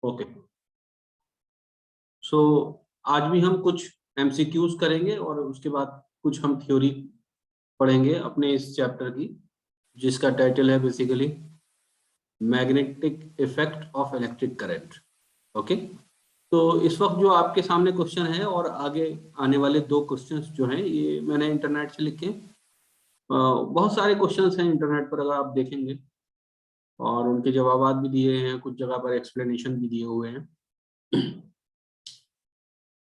Okay, सो आज भी हम कुछ एमसीक्यूज करेंगे और उसके बाद कुछ हम थ्योरी पढ़ेंगे अपने इस चैप्टर की, जिसका टाइटल है basically magnetic effect of electric current. Okay, तो इस वक्त जो आपके सामने क्वेश्चन है और आगे आने वाले 2 क्वेश्चंस जो हैं ये मैंने इंटरनेट से लिखे। बहुत सारे क्वेश्चंस हैं इंटरनेट पर, अगर आप देखेंगे, और उनके जवाब भी दिए हैं, कुछ जगह पर एक्सप्लेनेशन भी दिए हुए हैं।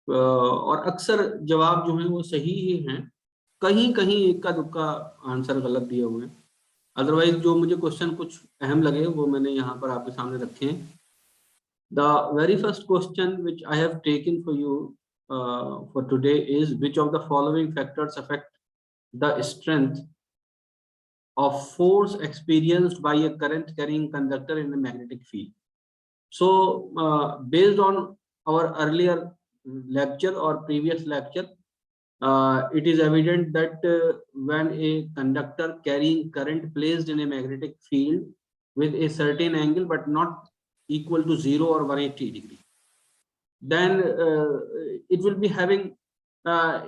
और अक्सर जवाब जो हैं वो सही ही हैं, कहीं कहीं इक्का दुक्का आंसर गलत दिए हुए हैं। अदरवाइज जो मुझे क्वेश्चन कुछ अहम लगे वो मैंने यहाँ पर आपके सामने रखे हैं। The very first question which I have taken for you for today is, which of the following factors affect the strength of force experienced by a current carrying conductor in a magnetic field? So based on our earlier lecture or previous lecture, it is evident that when a conductor carrying current placed in a magnetic field with a certain angle but not equal to 0 or 180 degree, then it will be having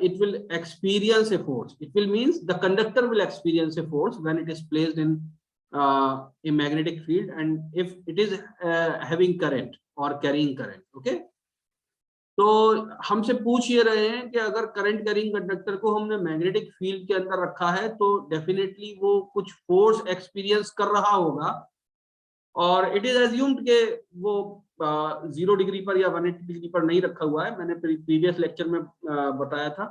it will experience a force. It will means the conductor will experience a force when it is placed in a magnetic field, and if it is having current or carrying current. Okay, तो हमसे पूछ ये रहे हैं कि अगर current carrying conductor को हमने मैग्नेटिक फील्ड के अंदर रखा है तो डेफिनेटली वो कुछ फोर्स एक्सपीरियंस कर रहा होगा, और इट इज एज्यूम्ड के वो 0 डिग्री पर या 180 डिग्री पर नहीं रखा हुआ है। मैंने प्रीवियस लेक्चर में बताया था,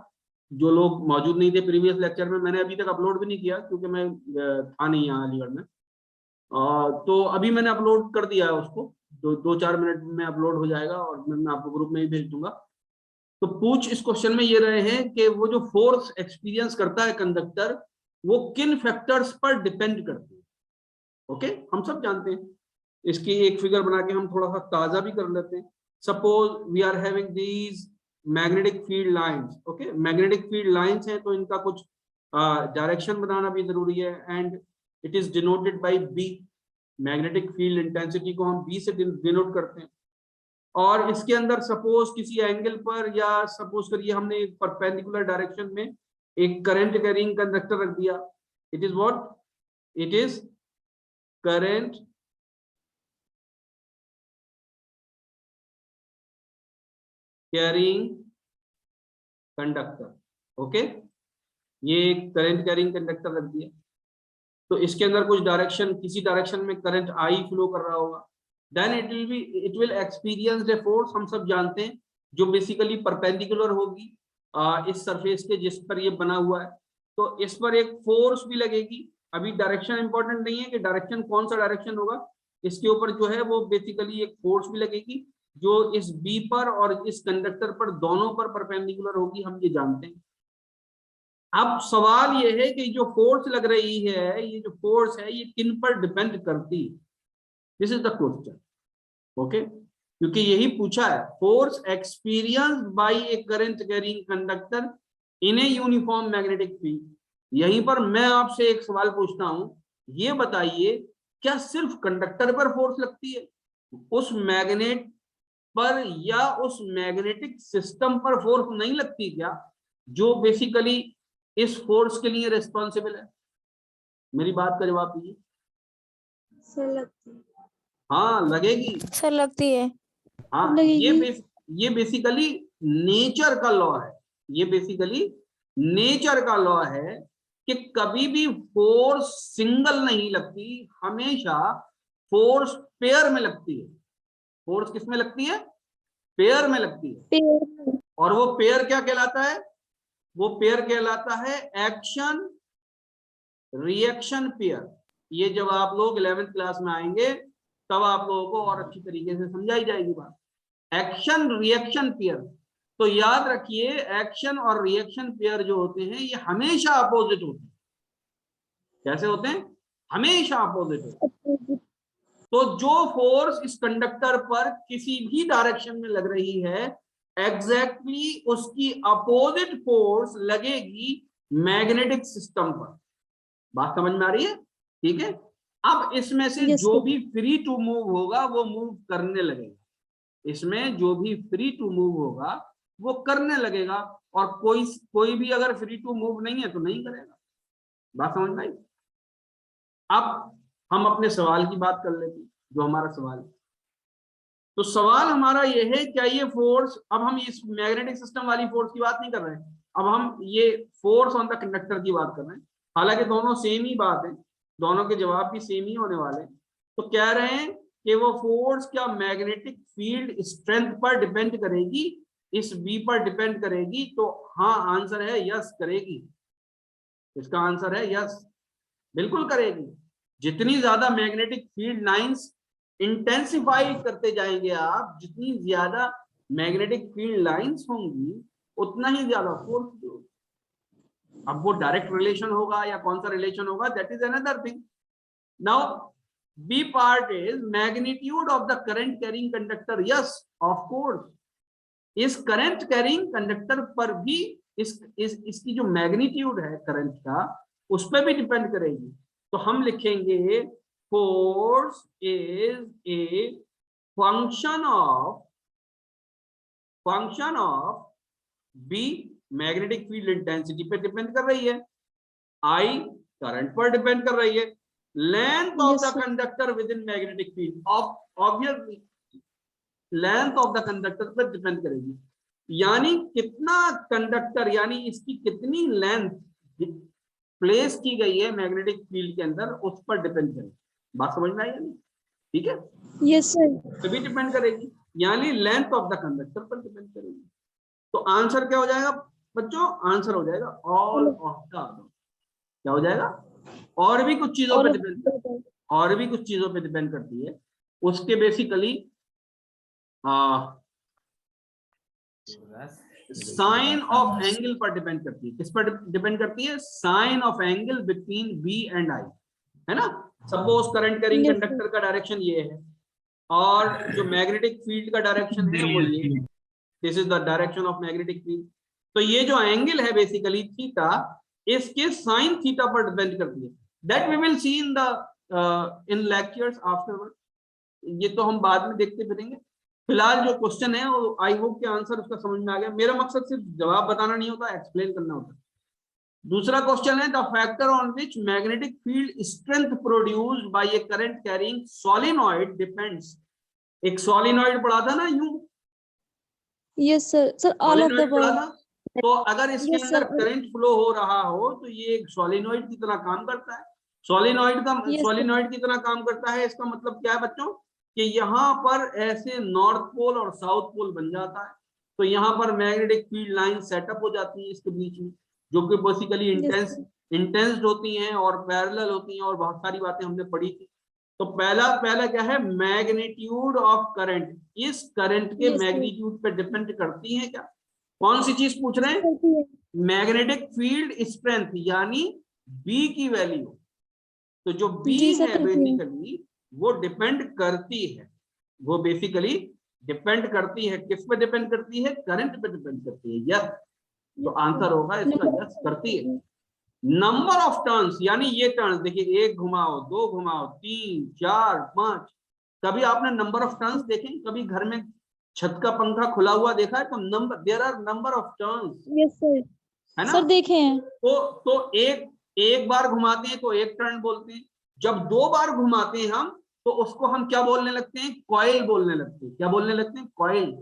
जो लोग मौजूद नहीं थे प्रीवियस लेक्चर में, मैंने अभी तक अपलोड भी नहीं किया क्योंकि मैं था नहीं यहाँ अलीगढ़ में। तो अभी मैंने अपलोड कर दिया है उसको, 2-4 मिनट में अपलोड हो जाएगा और मैं आपको ग्रुप में ही भेज दूंगा। तो पूछ इस क्वेश्चन में ये रहे हैं कि वो जो फोर्स एक्सपीरियंस करता है कंडक्टर, वो किन फैक्टर्स पर डिपेंड करते हैं। ओके, हम सब जानते हैं। इसकी एक फिगर बना के हम थोड़ा सा ताजा भी कर लेते हैं। Suppose we are having these magnetic field lines. Okay, magnetic field lines हैं तो इनका कुछ डायरेक्शन बनाना भी जरूरी है, and it is denoted by B. Magnetic field intensity को हम बी से डिनोट करते हैं। और इसके अंदर सपोज किसी एंगल पर, या सपोज करिए हमने एक परपेंडिकुलर डायरेक्शन में एक करंट कैरिंग कंडक्टर रख दिया। It is what? It is current carrying conductor. Okay, ये करंट कैरिंग कंडक्टर रख दिया, तो इसके अंदर कुछ डायरेक्शन, किसी डायरेक्शन में करंट आई फ्लो कर रहा होगा। Then it will experience a force, हम सब जानते हैं, जो बेसिकली परपेंडिकुलर होगी इस सरफेस के जिस पर ये बना हुआ है। तो इस पर एक फोर्स भी लगेगी। अभी डायरेक्शन इंपॉर्टेंट नहीं है कि डायरेक्शन कौन सा डायरेक्शन होगा, इसके ऊपर जो है वो बेसिकली एक फोर्स भी लगेगी जो इस बी पर और इस कंडक्टर पर दोनों पर परपेंडिकुलर होगी, हम ये जानते हैं। अब सवाल ये है कि जो फोर्स लग रही है, ये जो फोर्स है ये किन पर डिपेंड करती है। This is the question. Okay, क्योंकि यही पूछा है, force experience by A current carrying conductor in a uniform magnetic field. यहीं पर मैं आपसे एक सवाल पूछता हूं, ये बताइए, क्या सिर्फ कंडक्टर पर फोर्स लगती है, उस मैग्नेट पर या उस मैग्नेटिक सिस्टम पर फोर्स नहीं लगती क्या, जो बेसिकली इस फोर्स के लिए रिस्पॉन्सिबल है? मेरी बात का जवाब दीजिए। सर लगती है। हाँ लगेगी सर लगती है। हाँ, ये बेसिकली नेचर का लॉ है। ये बेसिकली नेचर का लॉ है कि कभी भी फोर्स सिंगल नहीं लगती, हमेशा फोर्स पेयर में लगती है। फोर्स किस में लगती है? पेयर में लगती है। और वो पेयर क्या कहलाता है? वो पेयर कहलाता है एक्शन रिएक्शन पेयर। ये जब आप लोग 11th क्लास में आएंगे तब आप लोगों को और अच्छी तरीके से समझाई जाएगी बात। एक्शन रिएक्शन पेयर, तो याद रखिए, एक्शन और रिएक्शन पेयर जो होते हैं ये हमेशा अपोजिट होते हैं। कैसे होते हैं? हमेशा अपोजिट होते हैं। तो जो फोर्स इस कंडक्टर पर किसी भी डायरेक्शन में लग रही है, एग्जैक्टली उसकी अपोजिट फोर्स लगेगी मैग्नेटिक सिस्टम पर। बात समझ में आ रही है? ठीक है। अब इसमें से जो भी फ्री टू मूव होगा वो मूव करने लगेगा। इसमें जो भी फ्री टू मूव होगा वो करने लगेगा, और कोई भी अगर फ्री टू मूव नहीं है तो नहीं करेगा। बात समझ में आई? अब हम अपने सवाल की बात कर लेते हैं, जो हमारा सवाल है। तो सवाल हमारा ये है, क्या ये फोर्स, अब हम इस मैग्नेटिक सिस्टम वाली फोर्स की बात नहीं कर रहे हैं, अब हम ये फोर्स ऑन द कंडक्टर की बात कर रहे हैं। हालांकि दोनों सेम ही बात है, दोनों के जवाब भी सेम ही होने वाले हैं। तो कह रहे हैं कि वो फोर्स क्या मैग्नेटिक फील्ड स्ट्रेंथ पर डिपेंड करेगी, इस बी पर डिपेंड करेगी? तो हाँ, आंसर है यस, करेगी। इसका आंसर है यस, बिल्कुल करेगी। जितनी ज्यादा मैग्नेटिक फील्ड लाइंस इंटेंसिफाई करते जाएंगे आप, जितनी ज्यादा मैग्नेटिक फील्ड लाइंस होंगी, उतना ही ज्यादा फोर्स होगा। अब वो डायरेक्ट रिलेशन होगा या कौन सा रिलेशन होगा, that is another thing. Now B part is magnitude of the current carrying conductor. Yes, of course, इस करंट कैरिंग कंडक्टर पर भी इसकी जो मैग्नीट्यूड है करंट का, उस पर भी डिपेंड करेगी। तो हम लिखेंगे force is a function of B, magnetic field intensity पे डिपेंड कर रही है, आई करंट पर डिपेंड कर रही है, length of the conductor with in magnetic field obviously length of the conductor पर डिपेंड करेगी। यानी कितना कंडक्टर, यानी इसकी कितनी लेंथ प्लेस की गई है मैग्नेटिक फील्ड के अंदर, उस पर डिपेंड करेगी। बात समझ में आई यानी? ठीक है, यस सर, तभी डिपेंड करेगी, यानी लेंथ ऑफ द कंडक्टर पर डिपेंड करेगी। तो आंसर क्या हो जाएगा बच्चों? आंसर हो जाएगा ऑल ऑफ द अबव। क्या हो जाएगा? और भी कुछ चीजों पे डिपेंड, और भी कुछ चीजों पे डिपेंड करती है, उसके बेसिकली साइन ऑफ एंगल पर डिपेंड करती है। किस पर डिपेंड करती है? Sine of angle between B and I, है ना। सपोज करंट कैरिंग कंडक्टर का डायरेक्शन ये है, और जो मैग्नेटिक फील्ड का डायरेक्शन है वो ये, this is the direction of magnetic field. तो ये जो एंगल है बेसिकली थीटा, इसके साइन थीटा पर डिपेंड करती है। That we will see in the in lectures afterward. ये तो हम बाद में देखते फिरेंगे। फिलहाल जो क्वेश्चन है वो आई होप के आंसर उसका समझ में आ गया। मेरा मकसद सिर्फ जवाब बताना नहीं होता, एक्सप्लेन करना होता है। दूसरा क्वेश्चन है, the factor on which magnetic field strength produced by A current carrying solenoid depends. एक सोलिनॉइड पढ़ा था ना यूं, yes sir, sir all of the solenoid पढ़ा अबव। था। तो अगर इसके Yes, अंदर sir. करंट फ्लो हो रहा हो तो ये एक सोलिनॉइड की तरह काम करता है। सोलिनॉइड का Yes, sir. सोलिनॉइड की तरह काम करता है, इसका मतलब क्या है बच्चों? कि यहाँ पर ऐसे नॉर्थ पोल और साउथ पोल बन जाता है, तो यहाँ पर मैग्नेटिक फील्ड लाइन सेटअप हो जाती है इसके बीच में, जो कि बेसिकली Yes, sir. इंटेंस्ड होती हैं और पैरेलल होती हैं, और बहुत सारी बातें हमने पढ़ी थी। तो पहला क्या है? Magnitude of current. इस करंट के Yes, sir. मैग्नीट्यूड पे डिपेंड करती है क्या? कौन सी चीज पूछ रहे हैं? करती है। मैग्नेटिक फील्ड स्ट्रेंथ, यानी बी की वैल्यू। तो जो बी जी सर, है करती है। बेसिकली वो डिपेंड करती है, वो बेसिकली डिपेंड करती है, किस पे डिपेंड करती है? करंट पे डिपेंड करती है। यस, तो आंसर होगा इसका यस, करती है। नंबर ऑफ टर्न्स, यानी ये टर्न्स देखिए, 1 घुमाओ, 2 घुमाओ, 3 4 5। कभी आपने नंबर ऑफ टर्न्स देखे? कभी घर में छत का पंखा खुला हुआ देखा है? तो number, there are number of turns, yes sir, है ना। सर देखे हैं। तो एक बार घुमाते हैं तो एक टर्न बोलते हैं। जब 2 बार घुमाते हैं हम, तो उसको हम क्या बोलने लगते हैं? कॉइल बोलने लगते हैं। क्या बोलने लगते हैं? कॉइल।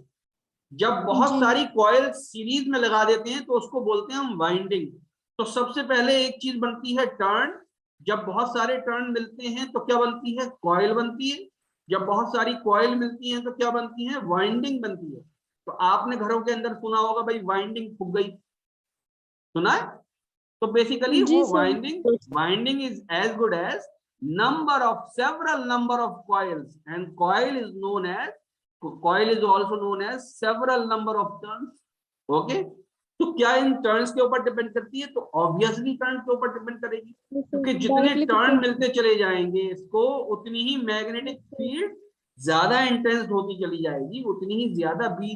जब बहुत जी। सारी कॉइल सीरीज में लगा देते हैं तो उसको बोलते हैं हम वाइंडिंग। तो सबसे पहले एक चीज बनती है टर्न। जब बहुत सारे टर्न मिलते हैं तो क्या बनती है? कॉइल बनती है। जब बहुत सारी कॉइल मिलती हैं तो क्या बनती है? वाइंडिंग बनती है। तो आपने घरों के अंदर सुना होगा भाई, वाइंडिंग फूक गई, सुना है? तो बेसिकली जी वो sir. Winding is as good as number of several number of coils, and coil is also known as several number of turns. Okay, तो क्या इन टर्न्स के ऊपर डिपेंड करती है? तो ऑब्वियसली टर्न के ऊपर डिपेंड करेगी, क्योंकि जितने टर्न मिलते चले जाएंगे इसको, उतनी ही मैग्नेटिक फील्ड ज्यादा इंटेंस होती चली जाएगी, उतनी ही ज्यादा बी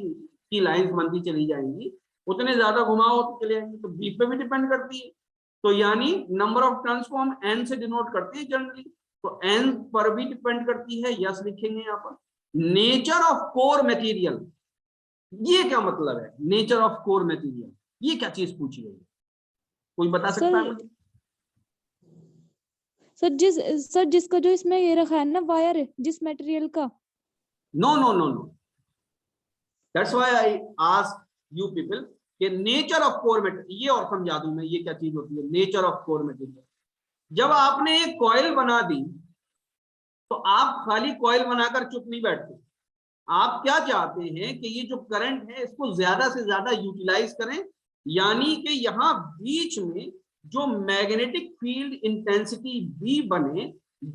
की लाइंस बनती चली जाएंगी, उतने ज्यादा घुमाव होते चले जाएंगे। तो बी पे भी डिपेंड करती है। तो यानी नंबर ऑफ टर्न्स को हम एन से डिनोट करते हैं जनरली, तो एन पर भी डिपेंड करती है। यस लिखेंगे यहाँ पर। नेचर ऑफ कोर मटेरियल, ये क्या मतलब है? नेचर ऑफ कोर मटेरियल, ये क्या चीज पूछी गई है? कोई बता सकता है मुझे? सर जिसका जो इसमें ये रखा है ना वायर, जिस मटेरियल का। No no no no, that's why I ask you people कि नेचर ऑफ कोर मटेरियल, ये और समझा दूं मैं ये क्या चीज होती है नेचर ऑफ कोर मटेरियल। जब आपने एक कॉइल बना दी तो आप खाली कॉइल बनाकर चुप नहीं बैठते, आप क्या चाहते हैं कि ये जो करंट है इसको ज्यादा से ज्यादा यूटिलाइज करें, यानी कि यहां बीच में जो मैग्नेटिक फील्ड इंटेंसिटी बी बने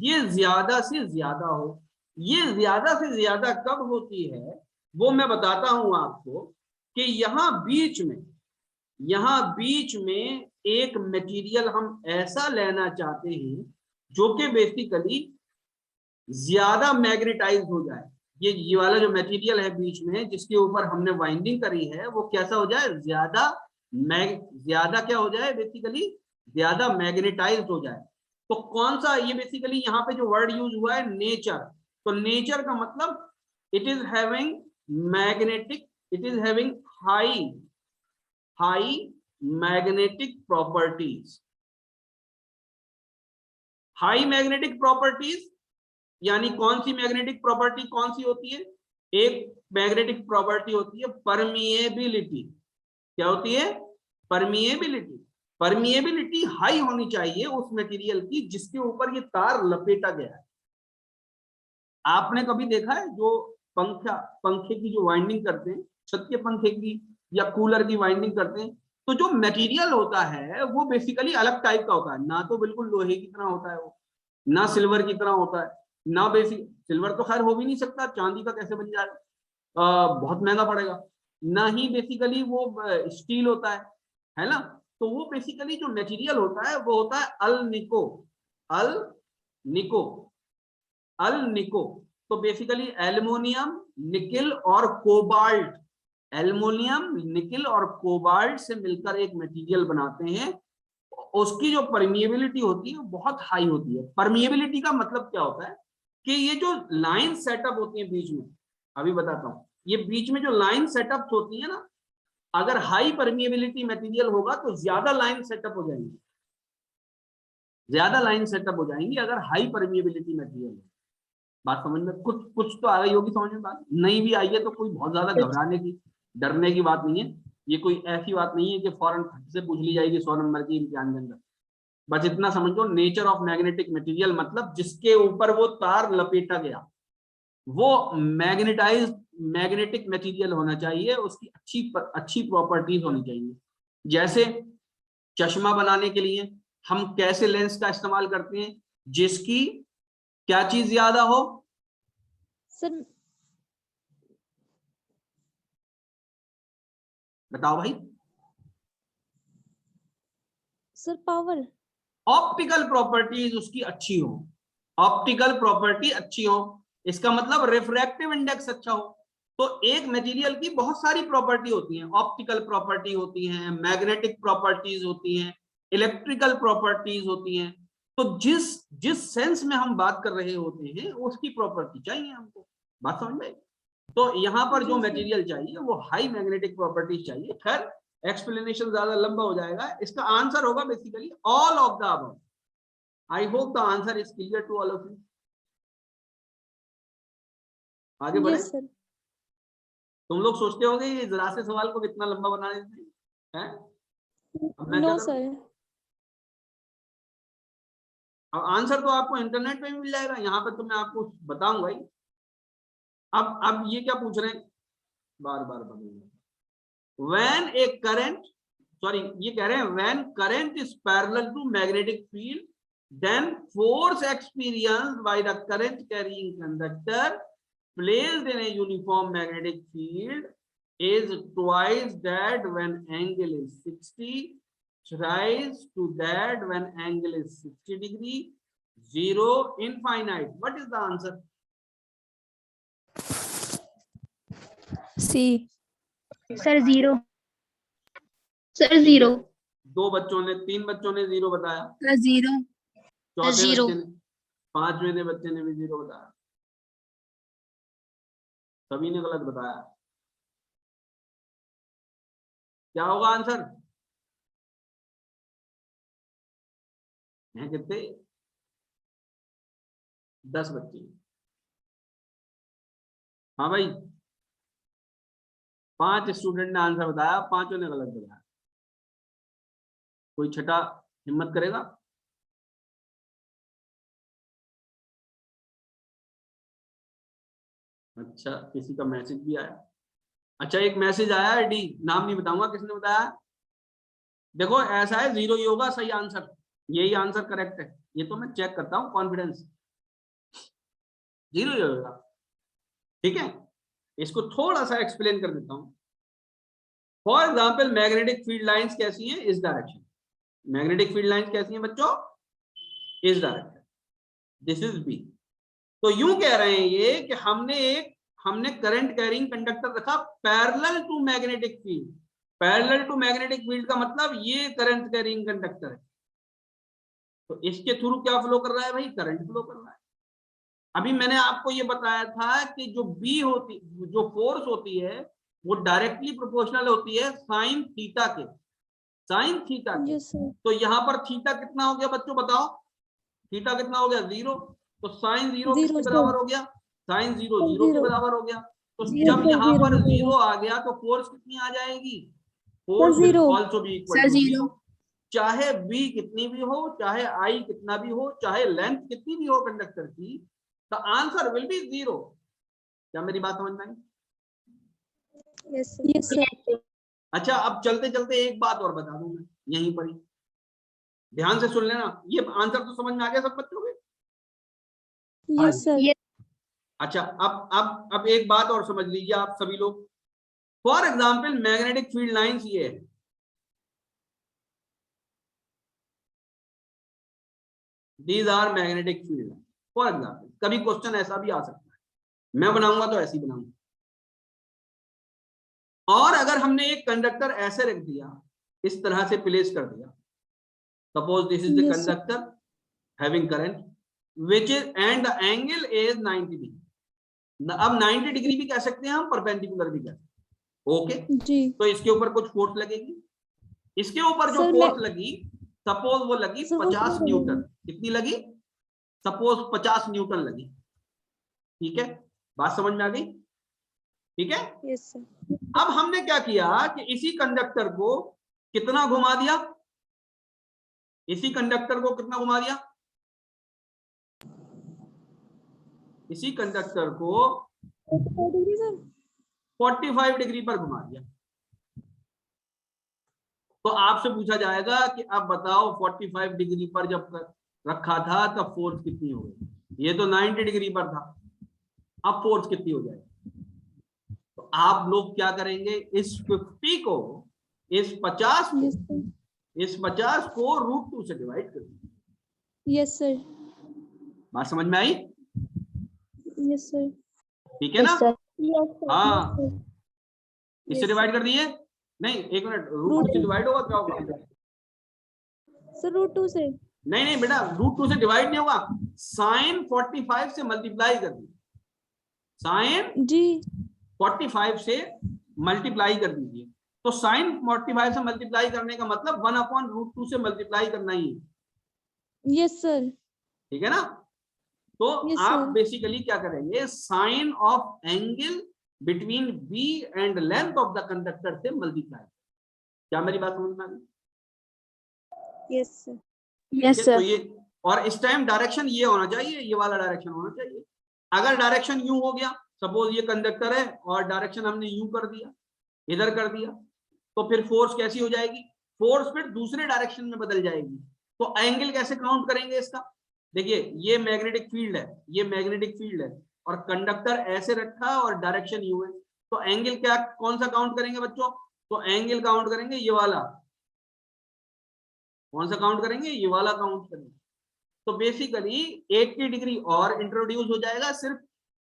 ये ज्यादा से ज्यादा हो। ये ज्यादा से ज्यादा कब होती है वो मैं बताता हूं आपको कि यहां बीच में एक मटेरियल हम ऐसा लेना चाहते हैं जो कि बेसिकली ज्यादा मैग्नेटाइज हो जाए। ये वाला जो मटेरियल है बीच में जिसके ऊपर हमने वाइंडिंग करी है वो कैसा हो जाए, ज्यादा क्या हो जाए, बेसिकली ज्यादा मैग्नेटाइज हो जाए। तो कौन सा, ये बेसिकली यहाँ पे जो वर्ड यूज हुआ है नेचर, तो नेचर का मतलब it is having magnetic, it is having high magnetic properties. High magnetic properties यानी कौन सी मैग्नेटिक प्रॉपर्टी कौन सी होती है? एक मैग्नेटिक प्रॉपर्टी होती है परमिएबिलिटी। क्या होती है? परमिएबिलिटी। परमिएबिलिटी हाई होनी चाहिए उस मटेरियल की जिसके ऊपर ये तार लपेटा गया है। आपने कभी देखा है जो पंखे की जो वाइंडिंग करते हैं, छत के पंखे की या कूलर की वाइंडिंग करते हैं, तो जो मटेरियल होता है वो बेसिकली अलग टाइप का होता है, ना तो बिल्कुल लोहे की तरह होता है वो, ना सिल्वर की तरह होता है, ना बेसिक सिल्वर तो खैर हो भी नहीं सकता, चांदी का कैसे बन जाएगा, बहुत महंगा पड़ेगा। ना ही बेसिकली वो स्टील होता है ना। तो वो बेसिकली जो मटेरियल होता है वो होता है अल्निको। अल्निको अल्निको तो बेसिकली एल्युमिनियम, निकिल और कोबाल्ट, एल्युमिनियम, निकिल और कोबाल्ट से मिलकर एक मटेरियल बनाते हैं। उसकी जो परमिएबिलिटी होती है वो बहुत हाई होती है। परमिएबिलिटी का मतलब क्या होता है कि ये जो लाइन सेटअप होती है बीच में, अभी बताता हूं, ये बीच में जो लाइन सेटअप होती है ना, अगर हाई परमिएबिलिटी मटेरियल होगा तो ज्यादा लाइन सेटअप हो जाएंगी, ज्यादा लाइन सेटअप हो जाएंगी अगर हाई परमिएबिलिटी मटेरियल है। बात समझ में कुछ कुछ तो आ गई होगी समझ में, बात नहीं भी आई है तो कोई बहुत ज्यादा घबराने की डरने की बात नहीं है। ये कोई ऐसी बात नहीं है कि फौरन से पूछ ली जाएगी 100 नंबर की इम्तिहान के अंदर। बस इतना समझो, नेचर ऑफ मैग्नेटिक मटेरियल मतलब जिसके ऊपर वो तार लपेटा गया वो मैग्नेटिक मटेरियल होना चाहिए, उसकी अच्छी प्रॉपर्टीज होनी चाहिए। जैसे चश्मा बनाने के लिए हम कैसे लेंस का इस्तेमाल करते हैं, जिसकी क्या चीज ज्यादा हो? सर बताओ भाई। Sir power. ऑप्टिकल प्रॉपर्टीज उसकी अच्छी हो, ऑप्टिकल प्रॉपर्टी अच्छी हो, इसका मतलब रिफ्रैक्टिव इंडेक्स अच्छा हो। तो एक मटेरियल की बहुत सारी प्रॉपर्टी होती हैं, ऑप्टिकल प्रॉपर्टी होती हैं, मैग्नेटिक प्रॉपर्टीज होती हैं, इलेक्ट्रिकल प्रॉपर्टीज होती हैं। तो जिस जिस सेंस में हम बात कर रहे होते हैं उसकी प्रॉपर्टी चाहिए हमको। बात समझ में? तो यहाँ पर जो मटेरियल चाहिए वो हाई मैग्नेटिक प्रॉपर्टीज चाहिए। खैर एक्सप्लेनेशन ज्यादा लंबा हो जाएगा, इसका आंसर होगा basically all of the above. I hope the answer is clear to all of you. आगे बढ़े। Yes sir. तुम लोग सोचते होगे ये जरा से सवाल को कितना लंबा बना देते हैं। अब मैं क्या नो करूं? सर। अब आंसर तो आपको इंटरनेट पे भी मिल जाएगा, यहाँ पे तो मैं आपको बताऊंगा ही। अब ये क्या पूछ रहे हैं, बार बार बदल, व्हेन ए करंट, सॉरी ये कह रहे हैं when current is parallel to magnetic field then force experienced by the current carrying conductor placed in a uniform magnetic field is twice that when angle is 60, thrice to that when angle is 60 degree, zero, infinite. What is the answer? C. Sir zero. Sir zero. तीन बच्चों ने zero बताया, zero. चौथे zero. बच्चे ने, पांचवें बच्चे ने भी जीरो बताया। सभी ने गलत बताया। क्या होगा आंसर? हैं कितने? 10 बच्चे। हाँ भाई, 5 स्टूडेंट ने आंसर बताया, 5 ने गलत बताया। कोई छठा हिम्मत करेगा? अच्छा, किसी का मैसेज भी आया। अच्छा, एक मैसेज आया है डी, नाम नहीं बताऊंगा किसने बताया। देखो ऐसा है, 0 ही होगा सही आंसर, यही आंसर करेक्ट है। ये तो मैं चेक करता हूँ कॉन्फिडेंस, 0 ही होगा। ठीक है, इसको थोड़ा सा एक्सप्लेन कर देता हूँ। For example magnetic field lines कैसी हैं? इस डायरेक्शन। मैग्नेटिक फील्ड लाइंस कैसी हैं बच्चों? इस डायरेक्शन, दिस इज बी। तो यूं कह रहे हैं ये कि हमने करंट कैरिंग कंडक्टर रखा parallel to magnetic field. Parallel to magnetic field का मतलब ये करंट कैरिंग कंडक्टर है, तो इसके थ्रू क्या फ्लो कर रहा है भाई? करंट फ्लो कर रहा है। अभी मैंने आपको ये बताया था कि जो फोर्स होती है वो डायरेक्टली प्रोपोर्शनल होती है साइन थीटा के। साइन थीटा के। Yes sir. तो यहाँ पर थीटा कितना हो गया बच्चों, बताओ? थीटा कितना हो गया? 0। तो साइन 0 0 किसके सर। बराबर हो गया? साइन 0 0 के 0 बराबर हो गया। तो यस जब सर, यहाँ 0 पर हो जाएगा 0 आ गया तो फोर्स कितनी आ जाएगी? Sir. Force will 0 also be equal sir to 0। 0। चाहे बी कितनी भी हो, चाहे आई कितना भी हो, चाहे लेंथ कितनी भी हो कंडक्टर की, द आंसर विल बी 0। क्या मेरी बात समझ में आई? Yes sir. अच्छा, अब चलते चलते एक बात और बता दूं मैं यहीं पर ही, ध्यान से सुन लेना। ये आंसर तो समझ में आ गया सब बच्चों के? Yes sir. अच्छा, अब एक बात और समझ लीजिए आप सभी लोग। For example magnetic field lines ये है, these are magnetic field. For example कभी क्वेश्चन ऐसा भी आ सकता है, मैं बनाऊंगा तो ऐसे ही बनाऊंगा। और अगर हमने एक कंडक्टर ऐसे रख दिया, इस तरह से प्लेस कर दिया, suppose this is the yes sir. Conductor having current which is and the angle is 90 degree. अब 90 डिग्री भी कह सकते हैं हम, परपेंडिकुलर भी कह सकते हैं। ओके, जी तो इसके ऊपर कुछ फोर्स लगेगी। इसके ऊपर जो सर। मैं फोर्स लगी, सपोज वो लगी समझ 50 रही न्यूटन। हूँ। कितनी लगी? सपोज 50 न्यूटन लगी। ठीक है, बात समझ में आ गई? ठीक है, यस सर। अब हमने क्या किया कि इसी कंडक्टर को कितना घुमा दिया? इसी कंडक्टर को कितना घुमा दिया? इसी कंडक्टर को 45 डिग्री पर घुमा दिया। तो आपसे पूछा जाएगा कि अब बताओ 45 डिग्री पर जब रखा था तब फोर्स कितनी हो गई? ये तो 90 डिग्री पर था, अब फोर्स कितनी हो जाएगी? तो आप लोग क्या करेंगे, इस 50 को, इस 50 को, यस सर। इस 50 को √2 से डिवाइड कर दीजिए। Yes sir. बात समझ में आई? Yes sir. ठीक है ना? हाँ, यस इससे डिवाइड कर दिए। नहीं, एक मिनट, √2 से डिवाइड होगा क्या होगा? सर √2 से। नहीं बेटा, √2 से डिवाइड नहीं होगा, साइन 45 से मल्टीप्लाई कर दीजिए। साइन जी 45 से मल्टीप्लाई कर दीजिए। तो साइन 45 से मल्टीप्लाई करने का मतलब 1/√2 से मल्टीप्लाई करना ही है। Yes sir. ठीक है ना? तो यस आप सर। बेसिकली क्या करेंगे, sine of angle between B and length of the conductor से मल्टीप्लाई। क्या मेरी बात समझ में आ गई? Yes sir. ठीक है, तो ये, और इस टाइम डायरेक्शन ये होना चाहिए, ये वाला डायरेक्शन होना चाहिए। अगर डायरेक्शन यूं हो गया, सपोज ये कंडक्टर है और डायरेक्शन हमने यूं कर दिया, इधर कर दिया, तो फिर फोर्स कैसी हो जाएगी? फोर्स फिर दूसरे डायरेक्शन में बदल जाएगी। तो एंगल कैसे काउंट करेंगे इसका? देखिए, ये मैग्नेटिक फील्ड है, ये मैग्नेटिक फील्ड है, और कंडक्टर ऐसे रखा है और डायरेक्शन यूं है, तो एंगल क्या, कौन सा काउंट करेंगे बच्चों? तो एंगल काउंट करेंगे ये वाला। कौन सा काउंट करेंगे? ये वाला काउंट करेंगे। तो बेसिकली 80 डिग्री और इंट्रोड्यूस हो जाएगा, सिर्फ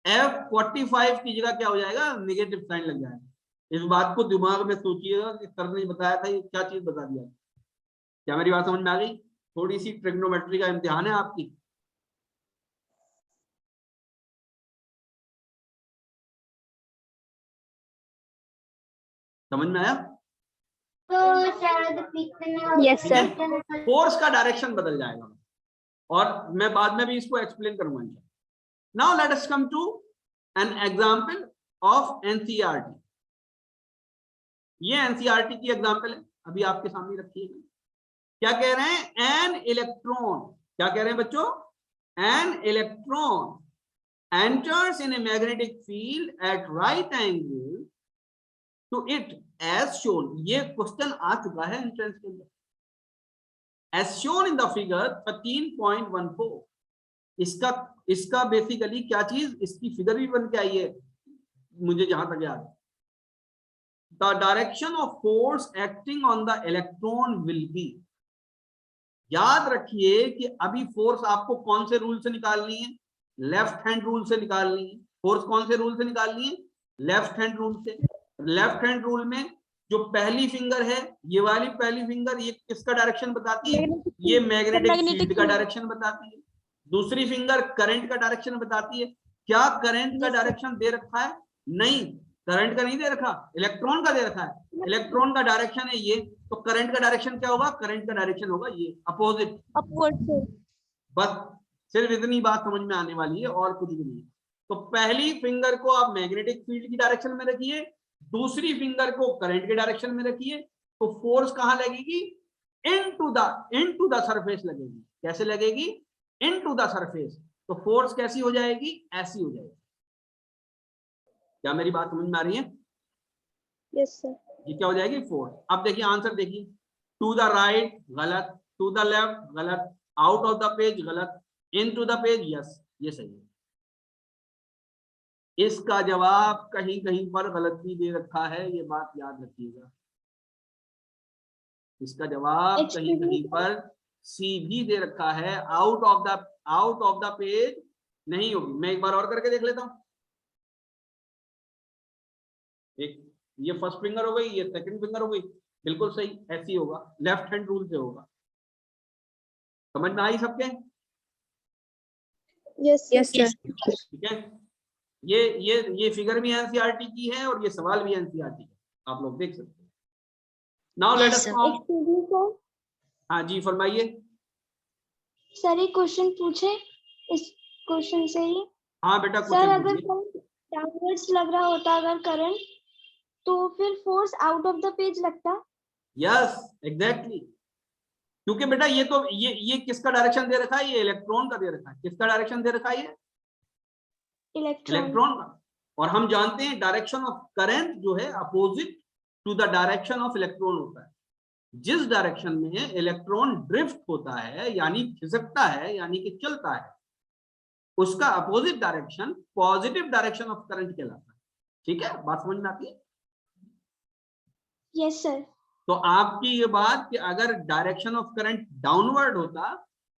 F45 की जगह क्या हो जाएगा? नेगेटिव साइन लग जाएगा। इस बात को दिमाग में सोचिएगा कि सर ने बताया था, ये क्या चीज बता दिया। क्या मेरी बात समझ में आ गई? थोड़ी सी ट्रिग्नोमेट्री का इम्तिहान है आपकी। समझ में आया? Yes sir. फोर्स का डायरेक्शन बदल जाएगा और मैं बाद में भी इसको एक्सप्लेन करूंगा। Now let us come to an example of NCERT. ये एनसीईआरटी की एग्जांपल है, अभी आपके सामने रखी है। क्या कह रहे हैं? एन इलेक्ट्रॉन, क्या कह रहे हैं बच्चों? An electron enters in a magnetic field at right angle to it as shown। ये क्वेश्चन आ चुका है एंट्रेंस के अंदर। as shown in the figure 13.14। इसका बेसिकली क्या चीज, इसकी फिगर भी बन के आई है मुझे जहां तक याद है। The direction of force acting on the electron will be। याद रखिए कि अभी फोर्स आपको कौन से रूल से निकालनी है? लेफ्ट हैंड रूल से निकालनी है। फोर्स कौन से रूल से निकालनी है? लेफ्ट हैंड रूल से। लेफ्ट हैंड रूल में जो पहली फिंगर है, ये वाली पहली फिंगर, ये किसका डायरेक्शन बताती है? ये मैग्नेटिक फील्ड का डायरेक्शन बताती है। दूसरी फिंगर करंट का डायरेक्शन बताती है। क्या करंट का डायरेक्शन दे रखा है? नहीं, करंट का नहीं दे रखा, इलेक्ट्रॉन का दे रखा है। इलेक्ट्रॉन का डायरेक्शन है ये, तो करंट का डायरेक्शन क्या होगा? करंट का डायरेक्शन होगा ये अपोजिट, अपवर्ड। बस सिर्फ इतनी बात समझ में आने वाली है और कुछ भी नहीं। तो पहली फिंगर को आप मैग्नेटिक फील्ड की डायरेक्शन में रखिए, दूसरी फिंगर को करंट के डायरेक्शन में रखिए, तो फोर्स कहां लगेगी? इनटू द सरफेस लगेगी। कैसे लगेगी? Into the surface. तो फोर्स कैसी हो जाएगी? ऐसी हो जाएगी। क्या मेरी बात समझ में आ रही है? Yes sir. ये क्या हो जाएगी? फोर्स। अब देखिए आंसर देखिए, टू द राइट गलत, टू द लेफ्ट गलत, आउट ऑफ द पेज गलत, इनटू द पेज यस, ये सही है। इसका जवाब कहीं कहीं पर गलत भी दे रखा है, ये बात याद रखिएगा। इसका जवाब कहीं कहीं पर सी भी दे रखा है, आउट ऑफ द पेज नहीं होगी। मैं एक बार और करके देख लेता हूं। एक ये फर्स्ट फिंगर हो गई, ये सेकंड फिंगर हो गई, बिल्कुल सही ऐसी होगा, लेफ्ट हैंड रूल से होगा। समझ में आई सबके? Yes sir. ठीक है, ये फिगर भी एनसीईआरटी की है और ये सवाल भी एनसीईआरटी का, आप लोग देख सकते हैं। नाउ लेट अस कम। हाँ जी फरमाइए। सर एक क्वेश्चन पूछे इस क्वेश्चन से ही। हाँ बेटा सर अगर क्वेश्चन डाउनवर्ड्स लग रहा होता अगर करंट, तो फिर force out of the page लगता। यस एग्जैक्टली, क्योंकि बेटा ये तो ये किसका डायरेक्शन दे रखा है? ये इलेक्ट्रॉन का दे रखा है। किसका डायरेक्शन दे रखा है? ये इलेक्ट्रॉन का। और हम जानते हैं डायरेक्शन ऑफ करंट जो है opposite to the direction of electron होता है। जिस डायरेक्शन में इलेक्ट्रॉन ड्रिफ्ट होता है यानी खिसकता है यानी कि चलता है, उसका opposite direction positive direction of current कहलाता है। ठीक है, बात समझ में आती है? Yes sir. तो आपकी ये बात कि अगर डायरेक्शन ऑफ करंट डाउनवर्ड होता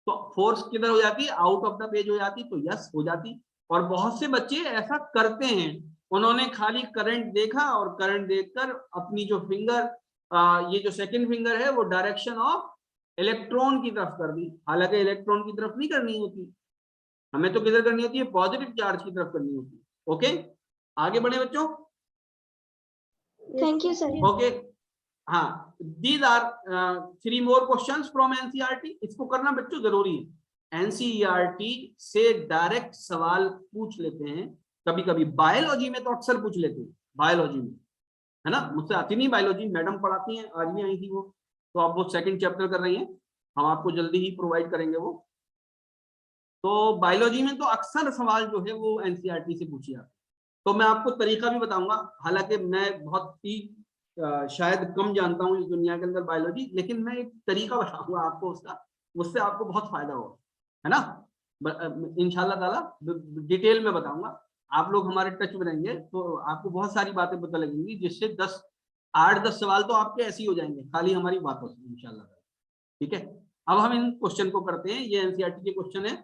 तो फोर्स किधर हो जाती? आउट ऑफ द पेज हो जाती। तो यस हो जाती। और बहुत से बच्चे ऐसा करते हैं, उन्होंने खाली करंट देखा और करंट देखकर अपनी जो फिंगर ये जो सेकंड फिंगर है वो डायरेक्शन ऑफ इलेक्ट्रॉन की तरफ कर दी। हालांकि इलेक्ट्रॉन की तरफ नहीं करनी होती, हमें तो किधर करनी होती है? पॉजिटिव चार्ज की तरफ करनी होती है। ओके, आगे बढ़े बच्चों। Thank you sir. ओके, हाँ, these are 3 more questions from NCERT. इसको करना बच्चों जरूरी है। एनसीईआरटी से डायरेक्ट सवाल पूछ लेते हैं, कभी कभी बायोलॉजी में तो अक्सर पूछ लेते हैं। बायोलॉजी में है ना, मुझसे आती नहीं बायोलॉजी, मैडम पढ़ाती हैं, आज भी आई थी वो, तो आप वो सेकंड चैप्टर कर रही हैं, हम आपको जल्दी ही प्रोवाइड करेंगे वो। तो बायोलॉजी में तो अक्सर सवाल जो है वो एनसीईआरटी से पूछे जाते हैं। तो मैं आपको तरीका भी बताऊंगा, हालांकि मैं बहुत ही शायद कम जानता हूँ इस दुनिया के अंदर बायोलॉजी, लेकिन मैं एक तरीका बताऊंगा आपको उसका, उससे आपको बहुत फायदा होगा, है ना। इंशाल्लाह ताला डिटेल में बताऊंगा। आप लोग हमारे टच में रहेंगे तो आपको बहुत सारी बातें पता लगेंगी, जिससे 8-10 सवाल तो आपके ऐसे ही हो जाएंगे खाली हमारी बातों से इंशाल्लाह। ठीक है, अब हम इन क्वेश्चन को करते हैं। ये एनसीईआरटी के क्वेश्चन है।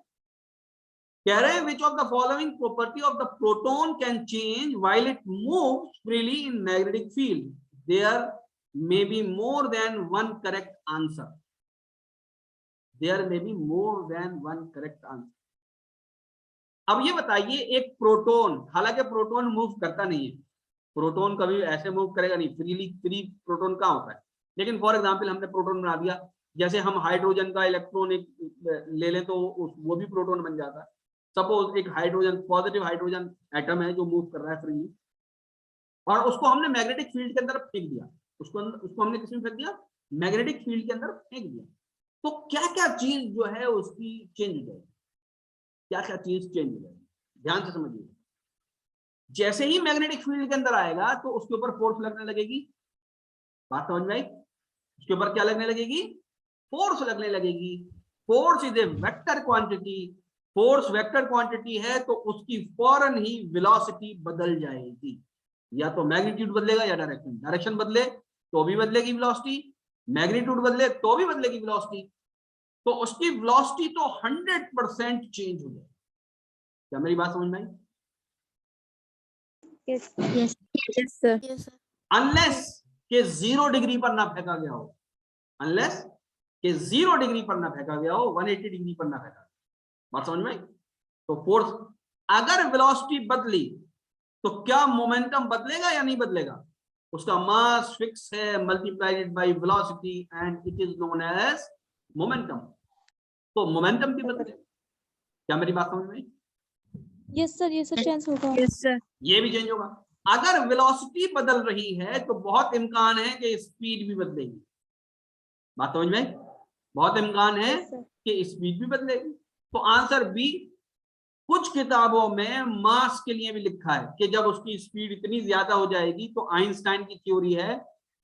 कह रहे हैं which of the following property of the proton can change while it moves freely in magnetic field? There may be more than one correct answer. There may be more than one correct answer. अब ये बताइए, एक proton, हालांकि proton move करता नहीं है, proton कभी ऐसे मूव करेगा नहीं, फ्री प्रोटॉन कहाँ होता है। लेकिन फॉर एग्जांपल हमने प्रोटॉन बना दिया, जैसे हम हाइड्रोजन का इलेक्ट्रॉन एक ले लें तो वो भी प्रोटॉन बन जाता है। सपोज एक हाइड्रोजन, पॉजिटिव हाइड्रोजन एटम है जो मूव कर रहा है फ्रीली, और उसको हमने मैग्नेटिक फील्ड के अंदर फेंक दिया, उसको हमने किसमें फेंक दिया, मैग्नेटिक फील्ड के अंदर फेंक दिया। तो क्या क्या चीज जो है उसकी चेंज हो जाएगी, क्या क्या चीज चेंज हो जाएगी, ध्यान से समझिए। जैसे ही मैग्नेटिक फील्ड के अंदर आएगा तो उसके ऊपर फोर्स लगने लगेगी, बात समझ में आई। उसके ऊपर क्या लगने लगेगी, फोर्स लगने लगेगी। Force is A vector quantity, force vector quantity है तो उसकी फौरन ही वेलोसिटी बदल जाएगी, या तो मैग्नीट्यूड बदलेगा या डायरेक्शन। डायरेक्शन बदले तो भी बदलेगी वेलोसिटी, मैग्नीट्यूड बदले तो भी बदलेगी वेलोसिटी। तो उसकी वेलोसिटी तो 100% चेंज हो जाएगी। क्या मेरी बात समझ में आई? Yes, sir. अनलेस के 0 डिग्री पर ना फेंका गया हो, अनलेस के 0 डिग्री पर ना फेंका गया हो, 180 डिग्री पर ना फेंका। बात समझ में? तो फोर्स, अगर वेलोसिटी बदली तो क्या मोमेंटम बदलेगा या नहीं बदलेगा? उसका मास फिक्स है multiplied by velocity and it is known as momentum. तो मोमेंटम भी बदलेगा। क्या मेरी बात समझ में? Yes, sir. Chance होगा. Yes, sir. ये भी चेंज होगा। अगर वेलोसिटी बदल रही है तो बहुत इम्कान है कि स्पीड भी बदलेगी। बात समझ में? बहुत इम्कान है Yes, sir. कि स्पीड भी बदलेगी। तो आंसर बी। कुछ किताबों में मास के लिए भी लिखा है कि जब उसकी स्पीड इतनी ज्यादा हो जाएगी तो आइंस्टाइन की थ्योरी है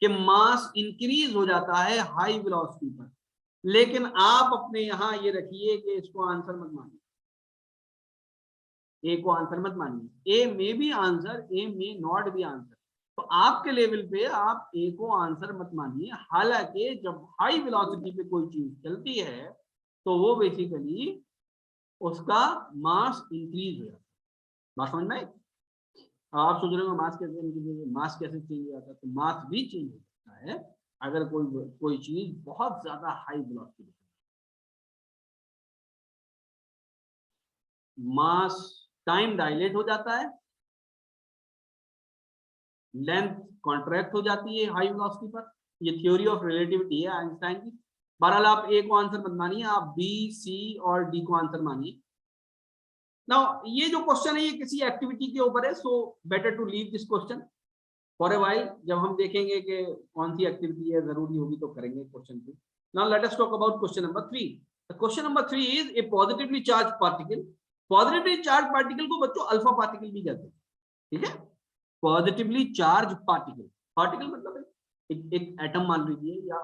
कि मास इंक्रीज हो जाता है हाई वेलोसिटी पर। लेकिन आप अपने यहां ये रखिए कि इसको आंसर मत मानिए, ए को आंसर मत मानिए। ए में भी आंसर, ए में नॉट भी आंसर। तो आपके लेवल पे आप ए को आंसर मत मानिए। हालांकि जब हाई वेलोसिटी पे कोई चीज चलती है तो वो बेसिकली उसका मास इंक्रीज हो जाता है। बात समझ में? आप सोच रहे हो मास कैसे चेंज हो जाता है, तो मास भी चेंज हो सकता है अगर कोई चीज बहुत ज्यादा हाई वेलोसिटी। मास टाइम डायलेट हो जाता है, लेंथ कॉन्ट्रैक्ट हो जाती है हाई वेलोसिटी पर। ये थ्योरी ऑफ रिलेटिविटी है आइंस्टाइन की। बहरहाल आप ए को आंसर मत मानिए, आप बी, सी और डी को आंसर मानिए। नाउ ये जो क्वेश्चन है ये किसी एक्टिविटी के ऊपर है, so better to leave this question for a while. जब हम देखेंगे कि कौन सी एक्टिविटी है जरूरी होगी तो करेंगे क्वेश्चन को। Now let us talk about question number 3। Question number 3 is a positively charge particle. Positively charge particle को बच्चों अल्फा पार्टिकल भी कहते हैं, ठीक है। पॉजिटिवली चार्ज पार्टिकल, पार्टिकल मतलब एक एटम मान लीजिए, या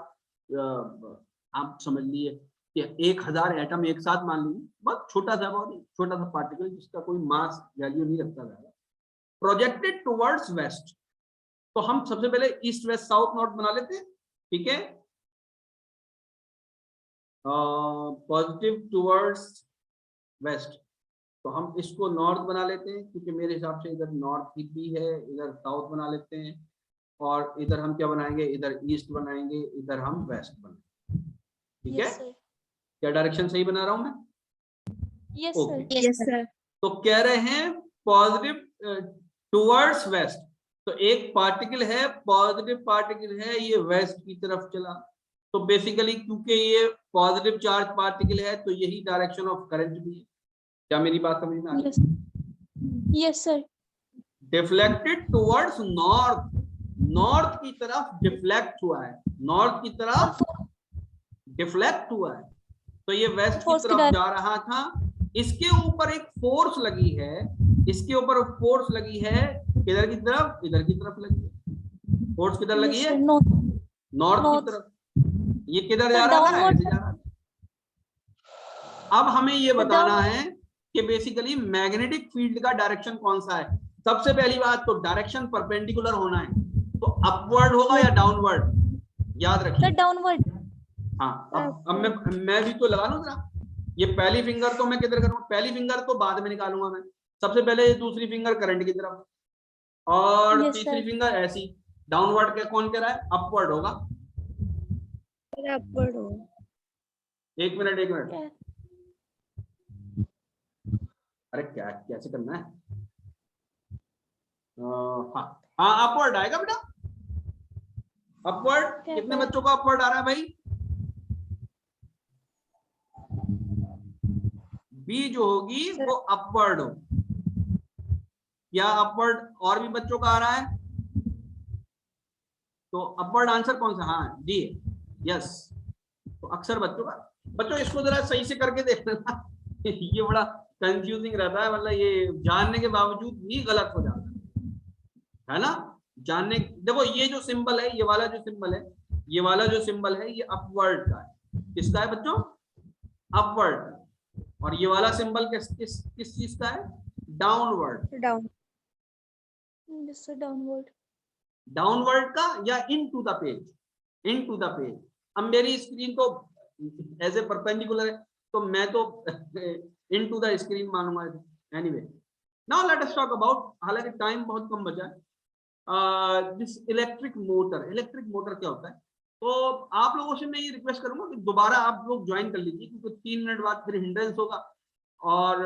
आप समझ लिए कि 1000 एटम एक साथ मान लीजिए, बहुत छोटा सा, बहुत छोटा सा पार्टिकल जिसका कोई मास वैल्यू नहीं रखता जाएगा। प्रोजेक्टेड टुवर्ड्स वेस्ट, तो हम सबसे पहले ईस्ट वेस्ट साउथ नॉर्थ बना लेते हैं, ठीक है। पॉजिटिव टुवर्ड्स वेस्ट, तो हम इसको नॉर्थ बना लेते हैं क्योंकि मेरे हिसाब से इधर नॉर्थ भी है, इधर साउथ बना लेते हैं, और इधर हम क्या बनाएंगे, इधर ईस्ट बनाएंगे, इधर हम वेस्ट बनाएंगे, ठीक है। क्या डायरेक्शन सही बना रहा हूं मैं? Yes, Okay. sir. Yes, sir. तो कह रहे हैं पॉजिटिव टुवर्ड्स वेस्ट, तो एक पार्टिकल है, पॉजिटिव पार्टिकल है, ये वेस्ट की तरफ चला। तो बेसिकली क्योंकि ये पॉजिटिव चार्ज पार्टिकल है तो यही डायरेक्शन ऑफ करंट भी है। क्या मेरी बात समझ में आ रही है? Yes, sir. Deflected towards north, north की तरफ डिफ्लेक्ट हुआ है, नॉर्थ की तरफ डिफ्लेक्ट हुआ है, तो ये वेस्ट की Force की तरफ जा रहा था। इसके ऊपर एक फोर्स लगी है, इसके ऊपर फोर्स लगी है, इधर की तरफ, इधर की तरफ लगी है। फोर्स किधर लगी Yes, है? sir. North. नॉर्थ की North. तरफ। ये किधर जा Sir, रहा था? downward. ऐसे जा रहा था। अब हमें ये बताना है कि बेसिकली मैग्नेटिक फील्ड का डायरेक्शन कौन सा है। सबसे पहली बात तो डायरेक्शन परपेंडिकुलर होना है, तो अपवर्ड होगा या डाउनवर्ड, याद Sir, रखिए। downward. हाँ, अब मैं भी तो लगा लूं जरा। ये पहली फिंगर तो मैं किधर करूंगा, पहली फिंगर तो बाद में निकालूंगा मैं। सबसे पहले ये दूसरी फिंगर करंट की तरफ, और Yes, तीसरी sir. फिंगर ऐसी। डाउनवर्ड के कौन कह रहा है? अपवर्ड होगा। Upward हो. एक मिनट Yeah. अरे क्या कैसे करना है? हाँ, हाँ अपवर्ड आएगा बेटा, अपवर्ड। क्या कितने क्या? बच्चों का अपवर्ड आ रहा है भाई? बी जो होगी वो अपवर्ड हो, या अपवर्ड और भी बच्चों का आ रहा है? तो अपवर्ड आंसर कौन सा? हाँ डी है, यस। तो अक्सर बच्चों इसको जरा सही से करके देख लेना ये बड़ा कंफ्यूजिंग रहता है, मतलब ये जानने के बावजूद भी गलत हो जाता है ना। जानने, देखो ये जो सिंबल है, ये वाला जो सिंबल है, ये वाला जो सिंबल है, ये अपवर्ड का है। किसका है बच्चों? अपवर्ड। और ये वाला सिंबल किस चीज का है? Downward. Down, Just downward. Downward का या into the page? Into the page. अब मेरी स्क्रीन तो एज ए परपेंडिकुलर है, तो मैं तो इनटू द स्क्रीन मानूंगा। Anyway, now let us talk about, हालांकि टाइम बहुत कम बचा है, this electric motor. Electric motor क्या होता है? तो आप लोगों से मैं ये रिक्वेस्ट करूंगा कि दोबारा आप लोग ज्वाइन कर लीजिए, क्योंकि 3 मिनट बाद फिर हिंड्रेंस होगा और